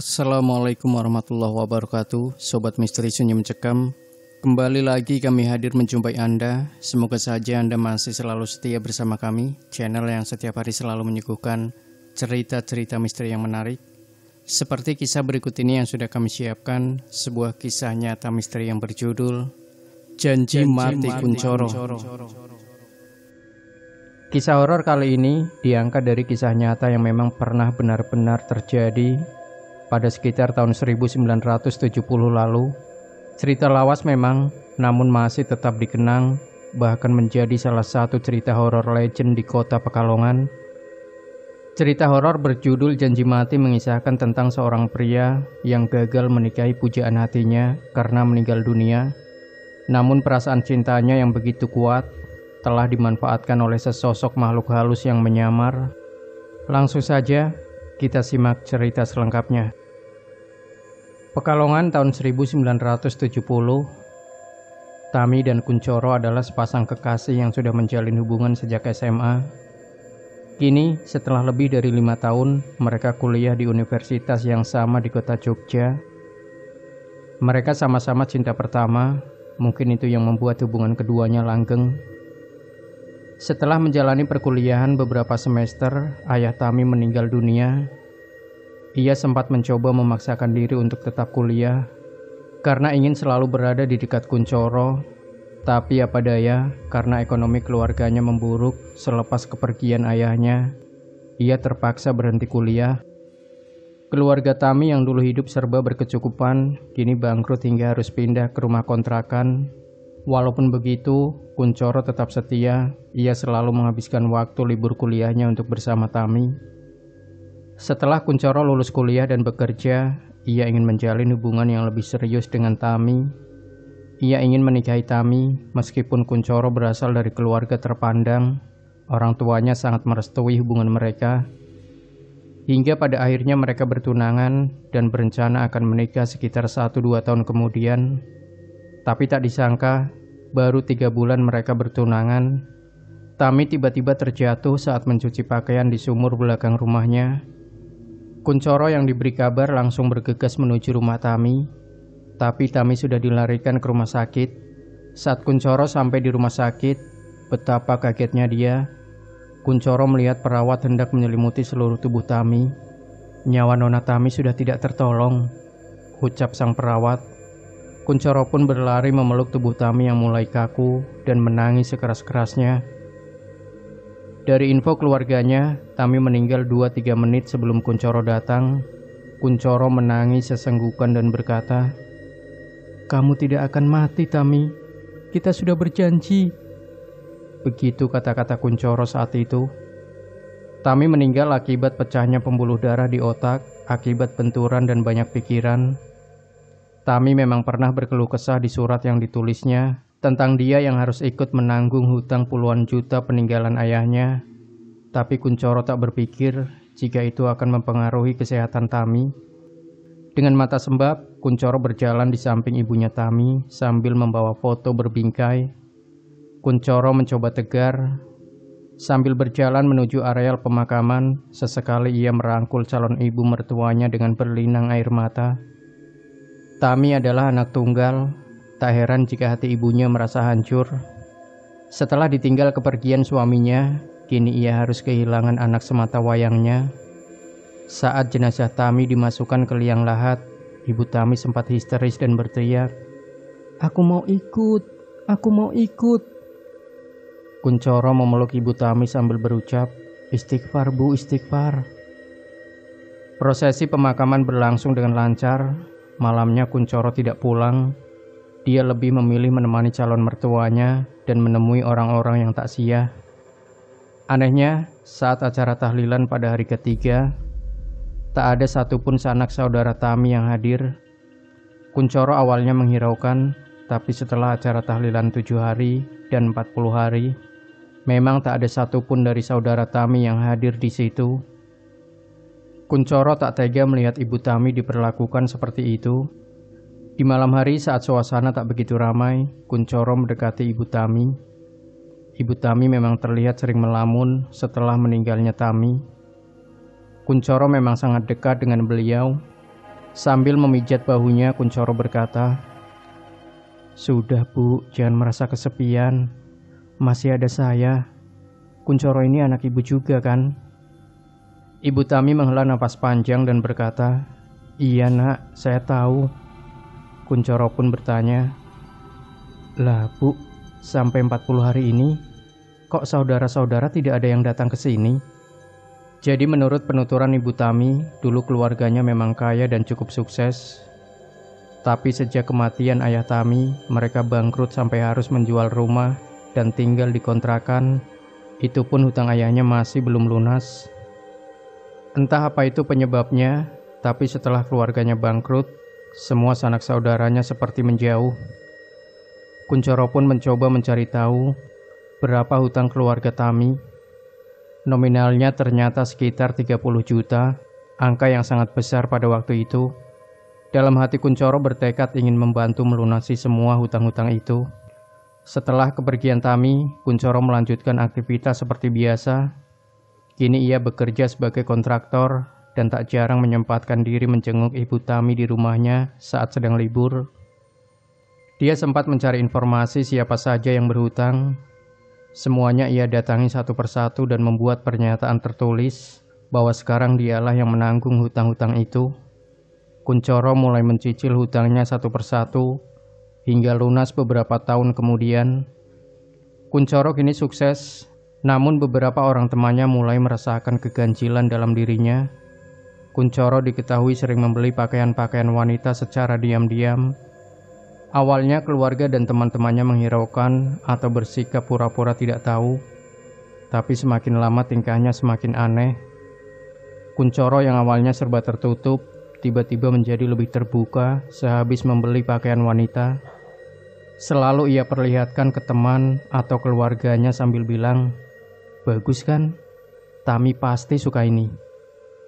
Assalamualaikum warahmatullahi wabarakatuh. Sobat Misteri Sunyi Mencekam, kembali lagi kami hadir menjumpai Anda. Semoga saja Anda masih selalu setia bersama kami, channel yang setiap hari selalu menyuguhkan cerita-cerita misteri yang menarik. Seperti kisah berikut ini yang sudah kami siapkan, sebuah kisah nyata misteri yang berjudul Janji Mati Kunchoro. Kisah horor kali ini diangkat dari kisah nyata yang memang pernah benar-benar terjadi pada sekitar tahun 1970 lalu. Cerita lawas memang, namun masih tetap dikenang, bahkan menjadi salah satu cerita horor legend di kota Pekalongan. Cerita horor berjudul Janji Mati mengisahkan tentang seorang pria yang gagal menikahi pujaan hatinya karena meninggal dunia. Namun perasaan cintanya yang begitu kuat telah dimanfaatkan oleh sesosok makhluk halus yang menyamar. Langsung saja kita simak cerita selengkapnya. Pekalongan tahun 1970. Tami dan Kunchoro adalah sepasang kekasih yang sudah menjalin hubungan sejak SMA. Kini setelah lebih dari 5 tahun mereka kuliah di universitas yang sama di kota Jogja. Mereka sama-sama cinta pertama, mungkin itu yang membuat hubungan keduanya langgeng. Setelah menjalani perkuliahan beberapa semester, ayah Tami meninggal dunia. Ia sempat mencoba memaksakan diri untuk tetap kuliah karena ingin selalu berada di dekat Kunchoro. Tapi apa daya, karena ekonomi keluarganya memburuk selepas kepergian ayahnya, ia terpaksa berhenti kuliah. Keluarga Tami yang dulu hidup serba berkecukupan, kini bangkrut hingga harus pindah ke rumah kontrakan. Walaupun begitu, Kunchoro tetap setia. Ia selalu menghabiskan waktu libur kuliahnya untuk bersama Tami. Setelah Kunchoro lulus kuliah dan bekerja, ia ingin menjalin hubungan yang lebih serius dengan Tami. Ia ingin menikahi Tami meskipun Kunchoro berasal dari keluarga terpandang. Orang tuanya sangat merestui hubungan mereka. Hingga pada akhirnya mereka bertunangan dan berencana akan menikah sekitar 1-2 tahun kemudian. Tapi tak disangka, baru 3 bulan mereka bertunangan, Tami tiba-tiba terjatuh saat mencuci pakaian di sumur belakang rumahnya. Kunchoro yang diberi kabar langsung bergegas menuju rumah Tami. Tapi Tami sudah dilarikan ke rumah sakit. Saat Kunchoro sampai di rumah sakit, betapa kagetnya dia. Kunchoro melihat perawat hendak menyelimuti seluruh tubuh Tami. Nyawa Nona Tami sudah tidak tertolong, ucap sang perawat. Kunchoro pun berlari memeluk tubuh Tami yang mulai kaku dan menangis sekeras-kerasnya. Dari info keluarganya, Tami meninggal 2-3 menit sebelum Kunchoro datang. Kunchoro menangis sesenggukan dan berkata, "Kamu tidak akan mati, Tami. Kita sudah berjanji." Begitu kata-kata Kunchoro saat itu. Tami meninggal akibat pecahnya pembuluh darah di otak, akibat benturan dan banyak pikiran. Tami memang pernah berkeluh kesah di surat yang ditulisnya tentang dia yang harus ikut menanggung hutang puluhan juta peninggalan ayahnya. Tapi Kunchoro tak berpikir jika itu akan mempengaruhi kesehatan Tami. Dengan mata sembab, Kunchoro berjalan di samping ibunya Tami sambil membawa foto berbingkai. Kunchoro mencoba tegar. Sambil berjalan menuju areal pemakaman, sesekali ia merangkul calon ibu mertuanya dengan berlinang air mata. Tami adalah anak tunggal. Tak heran jika hati ibunya merasa hancur. Setelah ditinggal kepergian suaminya, kini ia harus kehilangan anak semata wayangnya. Saat jenazah Tami dimasukkan ke liang lahat, ibu Tami sempat histeris dan berteriak, "Aku mau ikut, aku mau ikut." Kunchoro memeluk ibu Tami sambil berucap, "Istighfar bu, istighfar." Prosesi pemakaman berlangsung dengan lancar. Malamnya Kunchoro tidak pulang. Dia lebih memilih menemani calon mertuanya dan menemui orang-orang yang tak sia. Anehnya, saat acara tahlilan pada hari ketiga, tak ada satupun sanak saudara Tami yang hadir. Kunchoro awalnya menghiraukan, tapi setelah acara tahlilan 7 hari dan 40 hari, memang tak ada satupun dari saudara Tami yang hadir di situ. Kunchoro tak tega melihat ibu Tami diperlakukan seperti itu. Di malam hari saat suasana tak begitu ramai, Kunchoro mendekati ibu Tami. Ibu Tami memang terlihat sering melamun setelah meninggalnya Tami. Kunchoro memang sangat dekat dengan beliau. Sambil memijat bahunya, Kuncoro berkata, "Sudah Bu, jangan merasa kesepian. Masih ada saya. Kuncoro ini anak ibu juga kan?" Ibu Tami menghela napas panjang dan berkata, "Iya nak, saya tahu." Kuncoro pun bertanya, "Lah Bu, sampai 40 hari ini, kok saudara-saudara tidak ada yang datang ke sini?" Jadi menurut penuturan Ibu Tami, dulu keluarganya memang kaya dan cukup sukses. Tapi sejak kematian ayah Tami, mereka bangkrut sampai harus menjual rumah dan tinggal di kontrakan. Itu pun hutang ayahnya masih belum lunas. Entah apa itu penyebabnya, tapi setelah keluarganya bangkrut, semua sanak saudaranya seperti menjauh. Kuncoro pun mencoba mencari tahu berapa hutang keluarga Tami. Nominalnya ternyata sekitar 30 juta, angka yang sangat besar pada waktu itu. Dalam hati Kuncoro bertekad ingin membantu melunasi semua hutang-hutang itu. Setelah kepergian Tami, Kuncoro melanjutkan aktivitas seperti biasa. Kini ia bekerja sebagai kontraktor dan tak jarang menyempatkan diri menjenguk Ibu Tami di rumahnya saat sedang libur. Dia sempat mencari informasi siapa saja yang berhutang. Semuanya ia datangi satu persatu dan membuat pernyataan tertulis bahwa sekarang dialah yang menanggung hutang-hutang itu. Kuncoro mulai mencicil hutangnya satu persatu hingga lunas beberapa tahun kemudian. Kuncoro kini sukses, namun beberapa orang temannya mulai merasakan keganjilan dalam dirinya. Kuncoro diketahui sering membeli pakaian-pakaian wanita secara diam-diam. Awalnya keluarga dan teman-temannya menghiraukan atau bersikap pura-pura tidak tahu, tapi semakin lama tingkahnya semakin aneh. Kuncoro yang awalnya serba tertutup, tiba-tiba menjadi lebih terbuka sehabis membeli pakaian wanita. Selalu ia perlihatkan ke teman atau keluarganya sambil bilang, "Bagus kan? Tami pasti suka ini."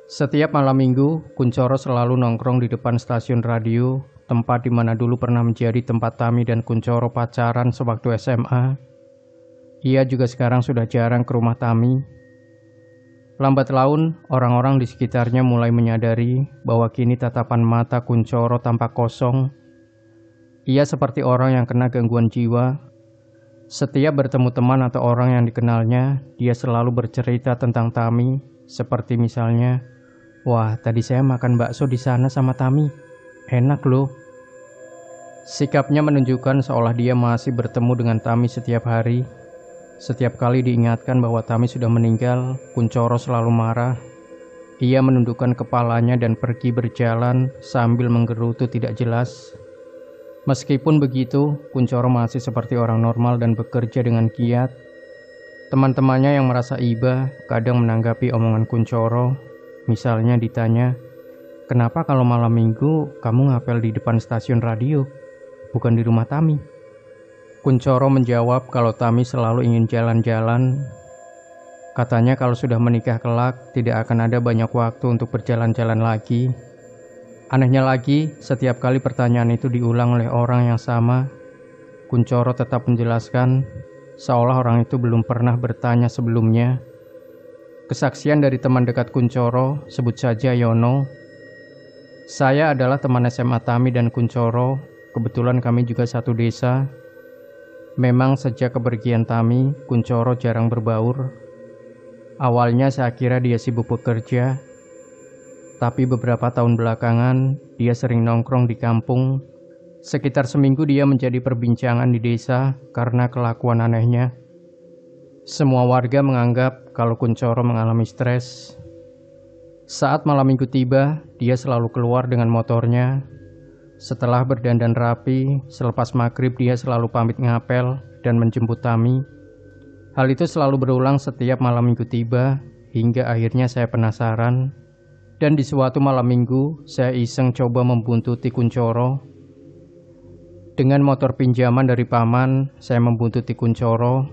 Setiap malam minggu, Kuncoro selalu nongkrong di depan stasiun radio, tempat di mana dulu pernah menjadi tempat Tami dan Kuncoro pacaran sewaktu SMA. Ia juga sekarang sudah jarang ke rumah Tami. Lambat laun, orang-orang di sekitarnya mulai menyadari bahwa kini tatapan mata Kuncoro tampak kosong. Ia seperti orang yang kena gangguan jiwa. Setiap bertemu teman atau orang yang dikenalnya, dia selalu bercerita tentang Tami, seperti misalnya, "Wah, tadi saya makan bakso di sana sama Tami. Enak loh." Sikapnya menunjukkan seolah dia masih bertemu dengan Tami setiap hari. Setiap kali diingatkan bahwa Tami sudah meninggal, Kuncoro selalu marah. Ia menundukkan kepalanya dan pergi berjalan sambil menggerutu tidak jelas. Meskipun begitu, Kuncoro masih seperti orang normal dan bekerja dengan giat. Teman-temannya yang merasa iba kadang menanggapi omongan Kuncoro. Misalnya ditanya, "Kenapa kalau malam minggu kamu ngapel di depan stasiun radio, bukan di rumah Tami?" Kuncoro menjawab kalau Tami selalu ingin jalan-jalan. Katanya kalau sudah menikah kelak, tidak akan ada banyak waktu untuk berjalan-jalan lagi. Anehnya lagi, setiap kali pertanyaan itu diulang oleh orang yang sama, Kuncoro tetap menjelaskan, seolah orang itu belum pernah bertanya sebelumnya. Kesaksian dari teman dekat Kuncoro, sebut saja Yono. "Saya adalah teman SMA Tami dan Kuncoro. Kebetulan kami juga satu desa. Memang sejak kepergian Tami, Kuncoro jarang berbaur. Awalnya saya kira dia sibuk bekerja, tapi beberapa tahun belakangan dia sering nongkrong di kampung. Sekitar seminggu dia menjadi perbincangan di desa karena kelakuan anehnya. Semua warga menganggap kalau Kuncoro mengalami stres. Saat malam minggu tiba, dia selalu keluar dengan motornya. Setelah berdandan rapi, selepas maghrib dia selalu pamit ngapel dan menjemput Tami. Hal itu selalu berulang setiap malam minggu tiba, hingga akhirnya saya penasaran. Dan di suatu malam minggu, saya iseng coba membuntuti Kuncoro. Dengan motor pinjaman dari paman, saya membuntuti Kuncoro.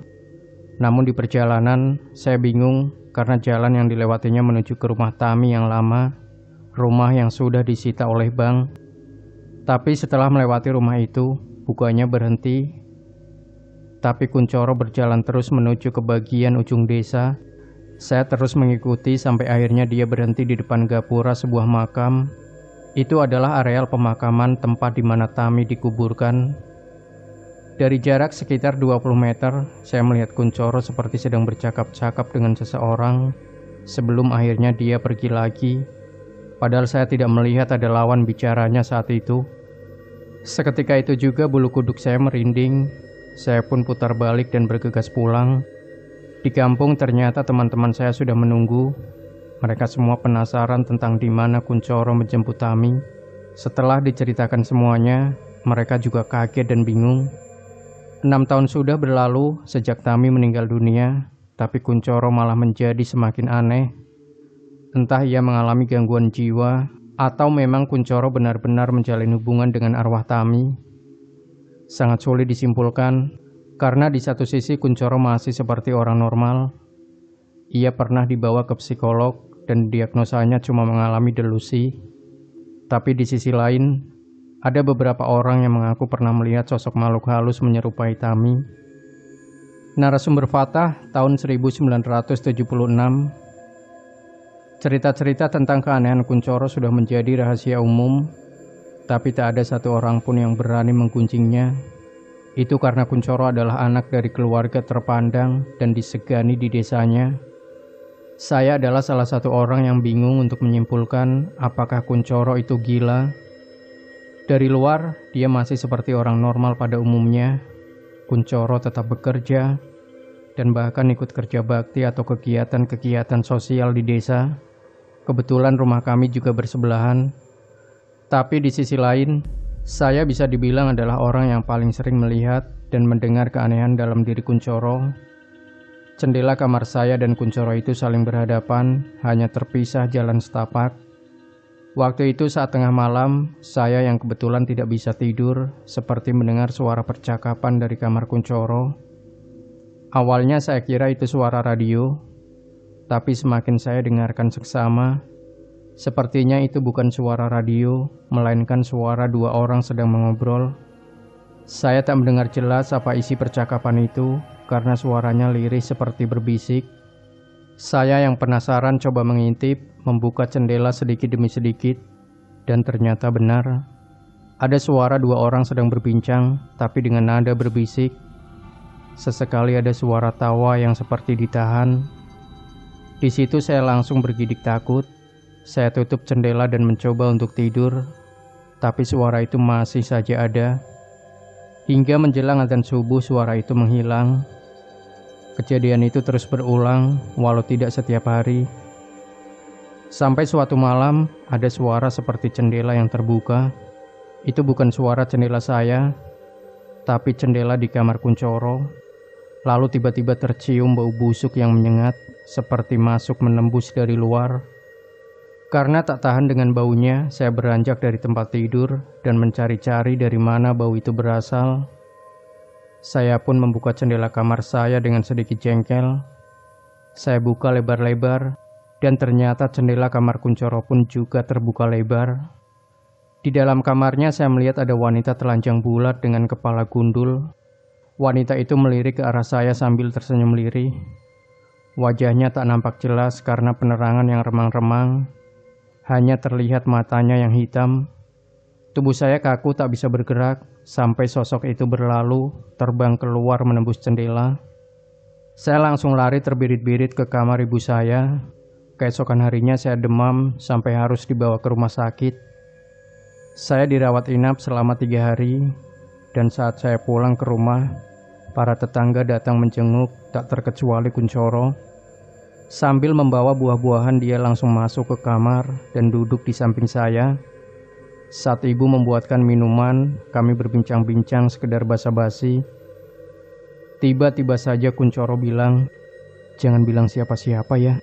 Namun di perjalanan, saya bingung karena jalan yang dilewatinya menuju ke rumah Tami yang lama, rumah yang sudah disita oleh bank. Tapi setelah melewati rumah itu, bukannya berhenti. Tapi Kuncoro berjalan terus menuju ke bagian ujung desa. Saya terus mengikuti sampai akhirnya dia berhenti di depan gapura sebuah makam. Itu adalah areal pemakaman tempat di mana Tami dikuburkan. Dari jarak sekitar 20 meter, saya melihat Kunchoro seperti sedang bercakap-cakap dengan seseorang sebelum akhirnya dia pergi lagi. Padahal saya tidak melihat ada lawan bicaranya saat itu. Seketika itu juga bulu kuduk saya merinding. Saya pun putar balik dan bergegas pulang. Di kampung ternyata teman-teman saya sudah menunggu. Mereka semua penasaran tentang di mana Kunchoro menjemput Tami. Setelah diceritakan semuanya, mereka juga kaget dan bingung. 6 tahun sudah berlalu sejak Tami meninggal dunia, tapi Kunchoro malah menjadi semakin aneh. Entah ia mengalami gangguan jiwa, atau memang Kunchoro benar-benar menjalin hubungan dengan arwah Tami. Sangat sulit disimpulkan, karena di satu sisi Kunchoro masih seperti orang normal. Ia pernah dibawa ke psikolog dan diagnosanya cuma mengalami delusi. Tapi di sisi lain, ada beberapa orang yang mengaku pernah melihat sosok makhluk halus menyerupai Tami. Narasumber Fatah tahun 1976. Cerita-cerita tentang keanehan Kunchoro sudah menjadi rahasia umum, tapi tak ada satu orang pun yang berani menggunjingnya. Itu karena Kunchoro adalah anak dari keluarga terpandang dan disegani di desanya. Saya adalah salah satu orang yang bingung untuk menyimpulkan apakah Kunchoro itu gila. Dari luar, dia masih seperti orang normal pada umumnya. Kunchoro tetap bekerja dan bahkan ikut kerja bakti atau kegiatan-kegiatan sosial di desa. Kebetulan rumah kami juga bersebelahan. Tapi di sisi lain, saya bisa dibilang adalah orang yang paling sering melihat dan mendengar keanehan dalam diri Kunchoro. Jendela kamar saya dan Kunchoro itu saling berhadapan, hanya terpisah jalan setapak. Waktu itu saat tengah malam, saya yang kebetulan tidak bisa tidur, seperti mendengar suara percakapan dari kamar Kunchoro. Awalnya saya kira itu suara radio, tapi semakin saya dengarkan seksama, sepertinya itu bukan suara radio, melainkan suara dua orang sedang mengobrol. Saya tak mendengar jelas apa isi percakapan itu, karena suaranya lirih seperti berbisik. Saya yang penasaran coba mengintip, membuka jendela sedikit demi sedikit, dan ternyata benar. Ada suara dua orang sedang berbincang, tapi dengan nada berbisik. Sesekali ada suara tawa yang seperti ditahan. Di situ saya langsung bergidik takut. Saya tutup jendela dan mencoba untuk tidur, tapi suara itu masih saja ada. Hingga menjelang azan subuh suara itu menghilang. Kejadian itu terus berulang, walau tidak setiap hari. Sampai suatu malam, ada suara seperti jendela yang terbuka. Itu bukan suara jendela saya, tapi jendela di kamar Kunchoro. Lalu tiba-tiba tercium bau busuk yang menyengat, seperti masuk menembus dari luar. Karena tak tahan dengan baunya, saya beranjak dari tempat tidur dan mencari-cari dari mana bau itu berasal. Saya pun membuka jendela kamar saya dengan sedikit jengkel. Saya buka lebar-lebar, dan ternyata jendela kamar Kunchoro pun juga terbuka lebar. Di dalam kamarnya saya melihat ada wanita telanjang bulat dengan kepala gundul. Wanita itu melirik ke arah saya sambil tersenyum lirih. Wajahnya tak nampak jelas karena penerangan yang remang-remang. Hanya terlihat matanya yang hitam. Tubuh saya kaku tak bisa bergerak sampai sosok itu berlalu, terbang keluar menembus jendela. Saya langsung lari terbirit-birit ke kamar ibu saya. Keesokan harinya saya demam sampai harus dibawa ke rumah sakit. Saya dirawat inap selama 3 hari, dan saat saya pulang ke rumah, para tetangga datang menjenguk, tak terkecuali Kunchoro. Sambil membawa buah-buahan, dia langsung masuk ke kamar dan duduk di samping saya. Saat ibu membuatkan minuman, kami berbincang-bincang sekedar basa-basi. Tiba-tiba saja Kunchoro bilang, "Jangan bilang siapa-siapa ya."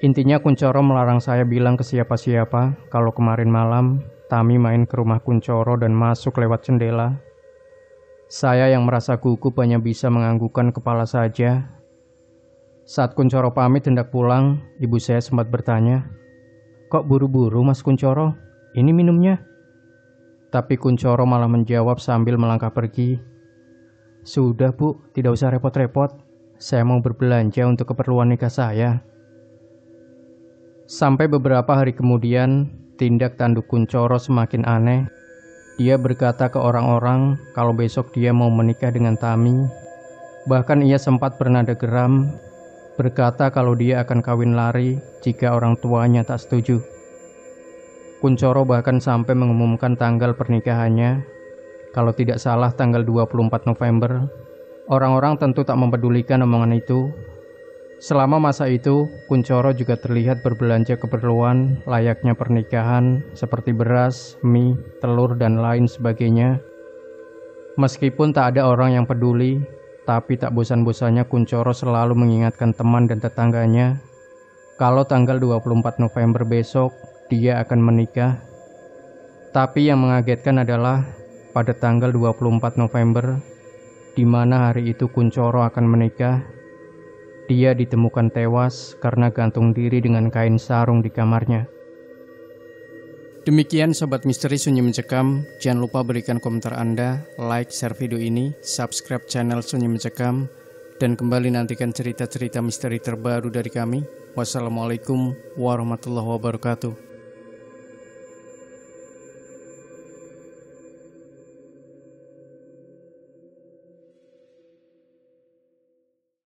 Intinya Kunchoro melarang saya bilang ke siapa-siapa kalau kemarin malam Tami main ke rumah Kunchoro dan masuk lewat jendela. Saya yang merasa gugup hanya bisa menganggukkan kepala saja. Saat Kunchoro pamit hendak pulang, ibu saya sempat bertanya, "Kok buru-buru Mas Kunchoro? Ini minumnya." Tapi Kunchoro malah menjawab sambil melangkah pergi, "Sudah Bu, tidak usah repot-repot. Saya mau berbelanja untuk keperluan nikah saya." Sampai beberapa hari kemudian, tindak tanduk Kunchoro semakin aneh. Dia berkata ke orang-orang kalau besok dia mau menikah dengan Tami. Bahkan ia sempat bernada geram, berkata kalau dia akan kawin lari jika orang tuanya tak setuju. Kunchoro bahkan sampai mengumumkan tanggal pernikahannya. Kalau tidak salah tanggal 24 November. Orang-orang tentu tak mempedulikan omongan itu. Selama masa itu, Kunchoro juga terlihat berbelanja keperluan layaknya pernikahan seperti beras, mie, telur, dan lain sebagainya. Meskipun tak ada orang yang peduli, tapi tak bosan-bosannya Kunchoro selalu mengingatkan teman dan tetangganya kalau tanggal 24 November besok dia akan menikah. Tapi yang mengagetkan adalah pada tanggal 24 November, di mana hari itu Kunchoro akan menikah, dia ditemukan tewas karena gantung diri dengan kain sarung di kamarnya. Demikian Sobat Misteri Sunyi Mencekam. Jangan lupa berikan komentar Anda, like, share video ini, subscribe channel Sunyi Mencekam, dan kembali nantikan cerita-cerita misteri terbaru dari kami. Wassalamualaikum warahmatullahi wabarakatuh.